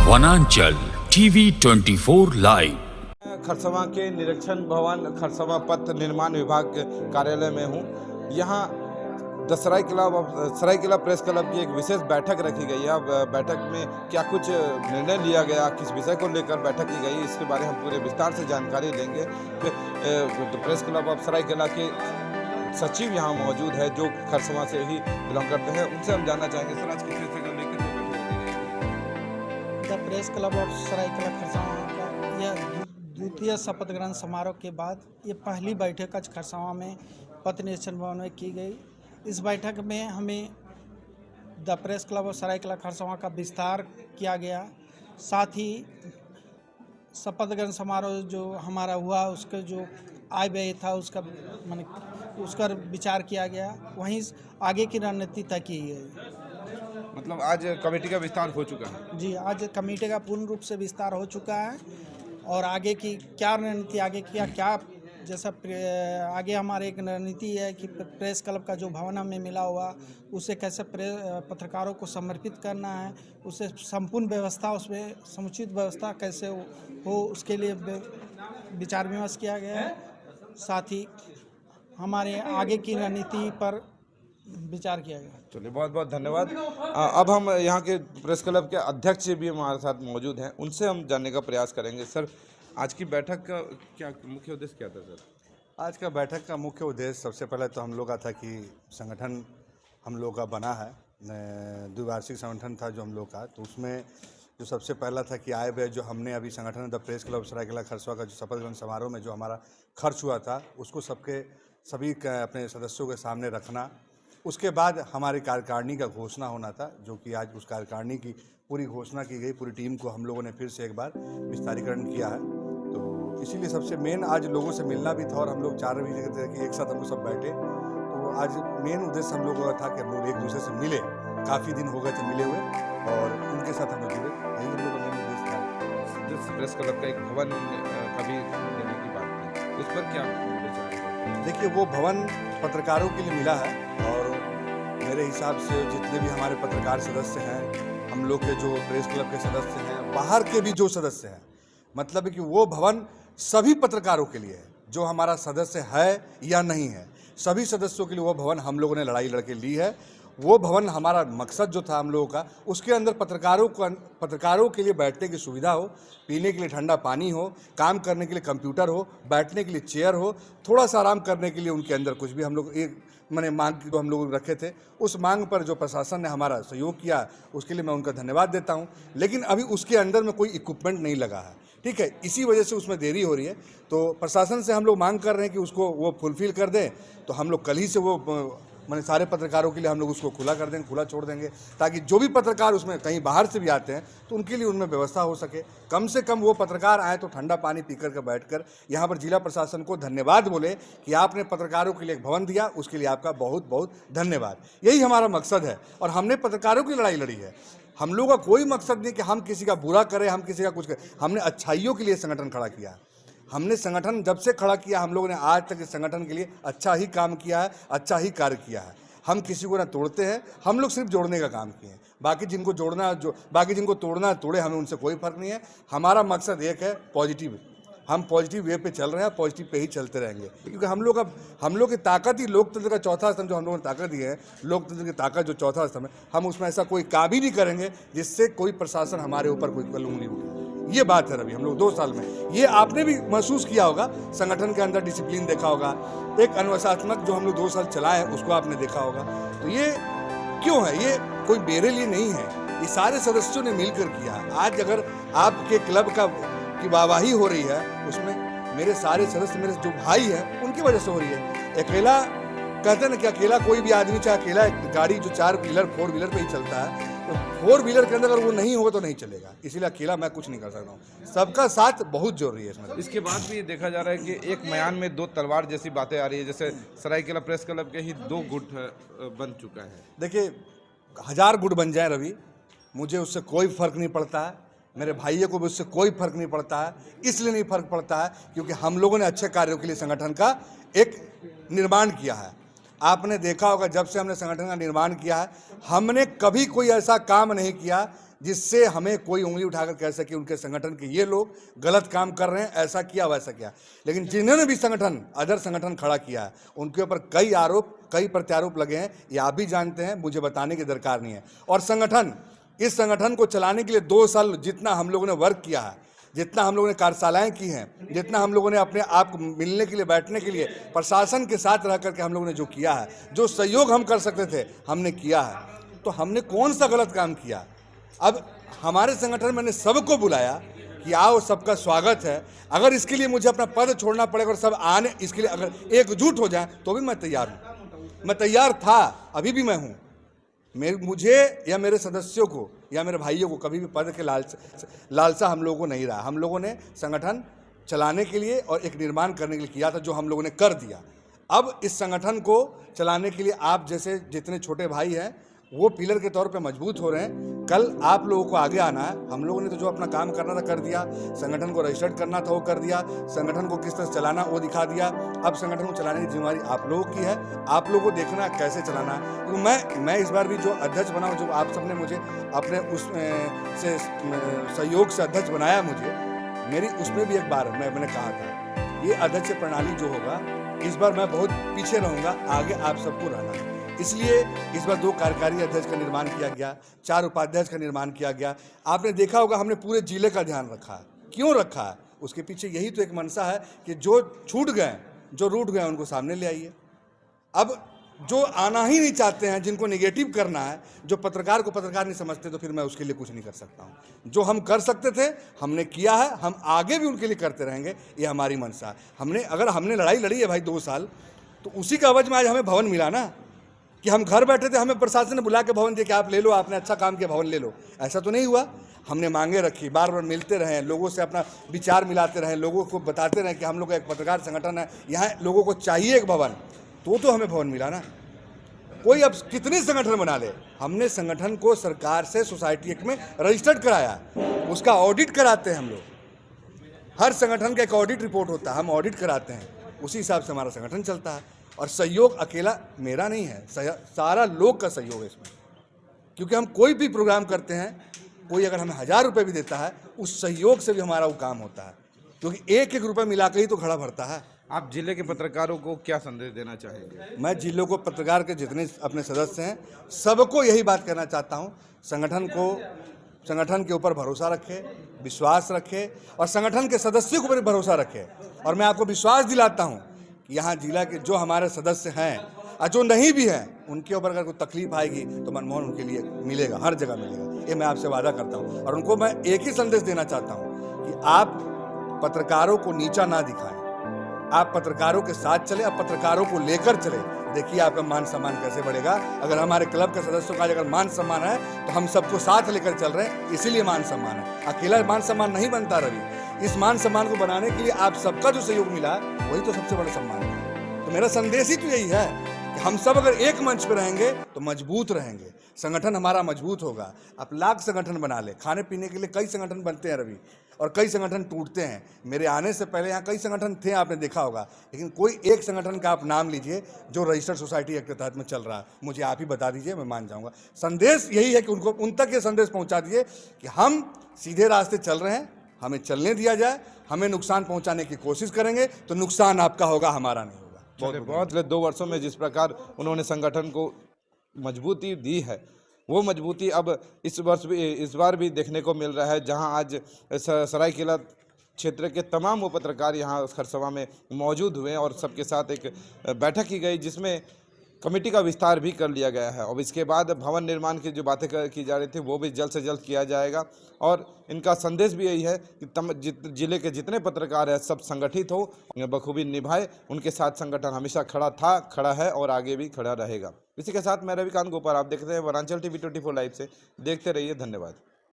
वनांचल TV 24 live. Kharsawan के निरीक्षण भवन खरसवां पथ निर्माण विभाग के कार्यालय में हूँ। यहाँ सरायकेला प्रेस क्लब की एक विशेष बैठक रखी गई है। अब बैठक में क्या कुछ निर्णय लिया गया, किस विषय को लेकर बैठक की गई, इसके बारे में हम पूरे विस्तार से जानकारी लेंगे। प्रेस क्लब ऑफ सरायकेला के सचिव यहाँ मौजूद है जो खरसवां से ही बिलोंग करते हैं, उनसे हम जानना चाहेंगे सर आज किस विषय को लेकर the press club of Saraikela Kharsawan का यह द्वितीय शपथ ग्रहण समारोह के बाद ये पहली बैठक आज खरसावां में पथ निरीक्षण भवन में की गई। इस बैठक में हमें the press club of Saraikela Kharsawan का विस्तार किया गया। साथ ही शपथ ग्रहण समारोह जो हमारा हुआ उसके जो आय व्यय था उसका विचार किया गया। वहीं आगे की रणनीति तय की गई। मतलब आज कमेटी का विस्तार हो चुका है? जी, आज कमेटी का पूर्ण रूप से विस्तार हो चुका है और आगे की क्या रणनीति, आगे क्या जैसा आगे हमारे एक रणनीति है कि प्रेस क्लब का जो भवन हमें मिला हुआ उसे कैसे पत्रकारों को समर्पित करना है, उसे संपूर्ण व्यवस्था, उसमें समुचित व्यवस्था कैसे हो उसके लिए विचार विमर्श किया गया है। साथ ही हमारे आगे की रणनीति पर विचार किया गया। चलिए, बहुत बहुत धन्यवाद। अब हम यहाँ के प्रेस क्लब के अध्यक्ष भी हमारे साथ मौजूद हैं, उनसे हम जानने का प्रयास करेंगे। सर, आज की बैठक का क्या मुख्य उद्देश्य क्या था सर? आज का बैठक का मुख्य उद्देश्य सबसे पहले तो हम लोग का था कि संगठन हम लोग का बना है, द्विवार्षिक संगठन था जो हम लोग का, तो उसमें जो सबसे पहला था कि आय व्यय जो हमने अभी संगठन the press club Saraikela Kharsawan का जो शपथ ग्रहण समारोह में जो हमारा खर्च हुआ था उसको सभी अपने सदस्यों के सामने रखना। उसके बाद हमारी कार्यकारिणी का घोषणा होना था, जो कि आज उस कार्यकारिणी की पूरी घोषणा की गई। पूरी टीम को हम लोगों ने फिर से एक बार विस्तारीकरण किया है, तो इसीलिए सबसे मेन आज लोगों से मिलना भी था और हम लोग 4 बजे कहते हैं कि एक साथ हम लोग सब बैठे। तो आज मेन उद्देश्य हम लोगों का था कि हम लोग एक दूसरे से मिले, काफ़ी दिन हो गए थे मिले हुए और उनके साथ हम लोग जुड़े, यही हम लोग का मेन उद्देश्य था। जिस प्रेस क्लब का एक भवन कभी देने की बात थी, उस पर क्या विचार है? देखिए, वो भवन पत्रकारों के लिए मिला है और मेरे हिसाब से जितने भी हमारे पत्रकार सदस्य हैं, हम लोग के जो प्रेस क्लब के सदस्य हैं, बाहर के भी जो सदस्य हैं, मतलब कि वो भवन सभी पत्रकारों के लिए है। जो हमारा सदस्य है या नहीं है, सभी सदस्यों के लिए वो भवन हम लोगों ने लड़ाई लड़के ली है। वो भवन हमारा मकसद जो था हम लोगों का, उसके अंदर पत्रकारों के लिए बैठने की सुविधा हो, पीने के लिए ठंडा पानी हो, काम करने के लिए कंप्यूटर हो, बैठने के लिए चेयर हो, थोड़ा सा आराम करने के लिए उनके अंदर कुछ भी हम लोग एक मांग जो हम लोग रखे थे, उस मांग पर जो प्रशासन ने हमारा सहयोग किया उसके लिए मैं उनका धन्यवाद देता हूं। लेकिन अभी उसके अंदर में कोई इक्विपमेंट नहीं लगा है, ठीक है, इसी वजह से उसमें देरी हो रही है। तो प्रशासन से हम लोग मांग कर रहे हैं कि उसको वो फुलफिल कर दें, तो हम लोग कल ही से वो सारे पत्रकारों के लिए हम लोग उसको खुला कर देंगे, खुला छोड़ देंगे, ताकि जो भी पत्रकार उसमें कहीं बाहर से भी आते हैं तो उनके लिए उनमें व्यवस्था हो सके। कम से कम वो पत्रकार आए तो ठंडा पानी पीकर के बैठकर यहाँ पर जिला प्रशासन को धन्यवाद बोले कि आपने पत्रकारों के लिए एक भवन दिया, उसके लिए आपका बहुत बहुत धन्यवाद। यही हमारा मकसद है और हमने पत्रकारों की लड़ाई लड़ी है। हम लोगों का कोई मकसद नहीं कि हम किसी का बुरा करें, हम किसी का कुछ करें। हमने अच्छाइयों के लिए संगठन खड़ा किया। हमने संगठन जब से खड़ा किया, हम लोगों ने आज तक इस संगठन के लिए अच्छा ही काम किया है, अच्छा ही कार्य किया है। हम किसी को ना तोड़ते हैं, हम लोग सिर्फ जोड़ने का काम किए हैं। बाकी जिनको तोड़ना तोड़े, हमें उनसे कोई फर्क नहीं है। हमारा मकसद एक है, पॉजिटिव। हम पॉजिटिव वे पे चल रहे हैं, पॉजिटिव पे ही चलते रहेंगे, क्योंकि हम लोग की ताकत ही लोकतंत्र का चौथा स्तंभ जो हम लोगों ने ताकत दी है, लोकतंत्र की ताकत जो चौथा स्तंभ है, हम उसमें ऐसा कोई काम ही नहीं करेंगे जिससे कोई प्रशासन हमारे ऊपर कोई उंगली उठे। ये बात है रवि, हम लोग 2 साल में ये आपने भी महसूस किया होगा, संगठन के अंदर डिसिप्लिन देखा होगा, एक अनुशासनात्मक जो हम लोग 2 साल चलाए हैं उसको आपने देखा होगा। तो ये क्यों है? ये कोई मेरे लिए नहीं है, ये सारे सदस्यों ने मिलकर किया। आज अगर आपके क्लब की वाहवाही हो रही है, उसमें मेरे सारे सदस्य, मेरे जो भाई हैं, उनकी वजह से हो रही है। अकेला कहते हैं ना कि अकेला कोई भी आदमी, चाहे अकेला गाड़ी जो 4 व्हीलर 4 व्हीलर पे ही चलता है, तो 4 व्हीलर के अंदर अगर वो नहीं होगा तो नहीं चलेगा। इसीलिए अकेला मैं कुछ नहीं कर सकता हूँ, सबका साथ बहुत जरूरी है इसमें। इसके बाद भी देखा जा रहा है कि एक म्यान में 2 तलवार जैसी बातें आ रही है, जैसे सरायकेला प्रेस क्लब के ही 2 गुट बन चुका है। देखिए, 1000 गुट बन जाए रवि, मुझे उससे कोई फर्क नहीं पड़ता है, मेरे भाइयों को भी उससे कोई फर्क नहीं पड़ता है। इसलिए नहीं फर्क पड़ता है क्योंकि हम लोगों ने अच्छे कार्यों के लिए संगठन का एक निर्माण किया है। आपने देखा होगा, जब से हमने संगठन का निर्माण किया है, हमने कभी कोई ऐसा काम नहीं किया जिससे हमें कोई उंगली उठाकर कह सके उनके संगठन के ये लोग गलत काम कर रहे हैं, ऐसा किया वैसा किया। लेकिन जिन्होंने भी संगठन अदर संगठन खड़ा किया है उनके ऊपर कई आरोप, कई प्रत्यारोप लगे हैं, ये आप भी जानते हैं, मुझे बताने की दरकार नहीं है। और इस संगठन को चलाने के लिए 2 साल जितना हम लोगों ने वर्क किया है, जितना हम लोगों ने कार्यशालाएं की हैं, जितना हम लोगों ने अपने आप को मिलने के लिए, बैठने के लिए प्रशासन के साथ रह करके हम लोगों ने जो किया है, जो सहयोग हम कर सकते थे हमने किया है। तो हमने कौन सा गलत काम किया? अब हमारे संगठन मैंने सबको बुलाया कि आओ, सबका स्वागत है। अगर इसके लिए मुझे अपना पद छोड़ना पड़ेगा और सब आने, इसके लिए अगर एकजुट हो जाए तो भी मैं तैयार हूँ। मैं तैयार था, अभी भी मैं हूँ। मुझे या मेरे सदस्यों को या मेरे भाइयों को कभी भी पद के लालसा हम लोगों को नहीं रहा। हम लोगों ने संगठन चलाने के लिए और एक निर्माण करने के लिए किया था, जो हम लोगों ने कर दिया। अब इस संगठन को चलाने के लिए आप जैसे जितने छोटे भाई हैं वो पिलर के तौर पे मजबूत हो रहे हैं। कल आप लोगों को आगे आना है। हम लोगों ने तो जो अपना काम करना था कर दिया, संगठन को रजिस्टर्ड करना था वो कर दिया, संगठन को किस तरह से चलाना वो दिखा दिया। अब संगठन को चलाने की जिम्मेदारी आप लोगों की है। आप लोगों को देखना है कैसे चलाना है। तो मैं इस बार भी जो अध्यक्ष बना हूँ, जो आप सबने मुझे अपने उस से सहयोग से अध्यक्ष बनाया, मुझे मेरी उसमें भी एक बार मैंने कहा था ये अध्यक्ष प्रणाली जो होगा इस बार मैं बहुत पीछे रहूँगा, आगे आप सबको रहना है। इसलिए इस बार 2 कार्यकारी अध्यक्ष का निर्माण किया गया, 4 उपाध्यक्ष का निर्माण किया गया। आपने देखा होगा हमने पूरे जिले का ध्यान रखा है। क्यों रखा है? उसके पीछे यही तो एक मंशा है कि जो छूट गए, जो रूठ गए, उनको सामने ले आइए। अब जो आना ही नहीं चाहते हैं, जिनको निगेटिव करना है, जो पत्रकार को पत्रकार नहीं समझते, तो फिर मैं उसके लिए कुछ नहीं कर सकता हूँ। जो हम कर सकते थे हमने किया है, हम आगे भी उनके लिए करते रहेंगे, ये हमारी मंशा है। अगर हमने लड़ाई लड़ी है भाई 2 साल, तो उसी का अवज में आज हमें भवन मिला ना। कि हम घर बैठे थे, हमें प्रशासन ने बुला के भवन दिया कि आप ले लो, आपने अच्छा काम किया, भवन ले लो। ऐसा तो नहीं हुआ। हमने मांगे रखी, बार बार मिलते रहे, लोगों से अपना विचार मिलाते रहे, लोगों को बताते रहे कि हम लोग का एक पत्रकार संगठन है, यहाँ लोगों को चाहिए एक भवन, तो हमें भवन मिला ना। कोई अब कितने संगठन बना ले, हमने संगठन को सरकार से सोसाइटी एक्ट में रजिस्टर्ड कराया, उसका ऑडिट कराते हैं हम लोग। हर संगठन का एक ऑडिट रिपोर्ट होता है, हम ऑडिट कराते हैं, उसी हिसाब से हमारा संगठन चलता है। और सहयोग अकेला मेरा नहीं है, सारा लोग का सहयोग है इसमें। क्योंकि हम कोई भी प्रोग्राम करते हैं, कोई अगर हमें 1000 रुपये भी देता है, उस सहयोग से भी हमारा वो काम होता है। क्योंकि एक रुपये मिला के ही तो घड़ा भरता है। आप जिले के पत्रकारों को क्या संदेश देना चाहेंगे? मैं जिले को पत्रकार के जितने अपने सदस्य हैं सबको यही बात कहना चाहता हूँ, संगठन के ऊपर भरोसा रखे, विश्वास रखे और संगठन के सदस्यों के ऊपर भरोसा रखे। और मैं आपको विश्वास दिलाता हूँ कि यहाँ जिला के जो हमारे सदस्य हैं और जो नहीं भी हैं, उनके ऊपर अगर कोई तकलीफ आएगी तो मनमोहन उनके लिए मिलेगा, हर जगह मिलेगा। ये मैं आपसे वादा करता हूँ। और उनको मैं एक ही संदेश देना चाहता हूँ कि आप पत्रकारों को नीचा ना दिखाएं, आप पत्रकारों के साथ चले, आप पत्रकारों को लेकर चले। देखिए आपका मान सम्मान कैसे बढ़ेगा। अगर हमारे क्लब के सदस्यों का अगर मान सम्मान है तो हम सबको साथ लेकर चल रहे हैं, इसीलिए मान सम्मान है। अकेला मान सम्मान नहीं बनता रवि। इस मान सम्मान को बनाने के लिए आप सबका जो सहयोग मिला वही तो सबसे बड़ा सम्मान है। तो मेरा संदेश ही तो यही है कि हम सब अगर एक मंच पर रहेंगे तो मजबूत रहेंगे, संगठन हमारा मजबूत होगा। आप लाख संगठन बना ले, खाने पीने के लिए कई संगठन बनते हैं रवि, और कई संगठन टूटते हैं। मेरे आने से पहले यहाँ कई संगठन थे, आपने देखा होगा, लेकिन कोई एक संगठन का आप नाम लीजिए जो रजिस्टर्ड सोसाइटी एक्ट के तहत में चल रहा है, मुझे आप ही बता दीजिए, मैं मान जाऊँगा। संदेश यही है कि उन तक ये संदेश पहुँचा दीजिए कि हम सीधे रास्ते चल रहे हैं, हमें चलने दिया जाए। हमें नुकसान पहुँचाने की कोशिश करेंगे तो नुकसान आपका होगा, हमारा नहीं होगा। बहुत 2 वर्षों में जिस प्रकार उन्होंने संगठन को मजबूती दी है, वो मजबूती अब इस बार भी देखने को मिल रहा है। जहां आज सरायकेला क्षेत्र के तमाम वो पत्रकार यहाँ खरसवा में मौजूद हुए और सबके साथ एक बैठक की गई, जिसमें कमेटी का विस्तार भी कर लिया गया है। और इसके बाद भवन निर्माण की जो बातें की जा रही थी वो भी जल्द से जल्द किया जाएगा। और इनका संदेश भी यही है कि जिले के जितने पत्रकार हैं सब संगठित हो, बखूबी निभाए। उनके साथ संगठन हमेशा खड़ा था, खड़ा है और आगे भी खड़ा रहेगा। इसी के साथ मैं रविकांत गोपाल, आप देखते हैं वनांचल TV 24 लाइव से। देखते रहिए, धन्यवाद।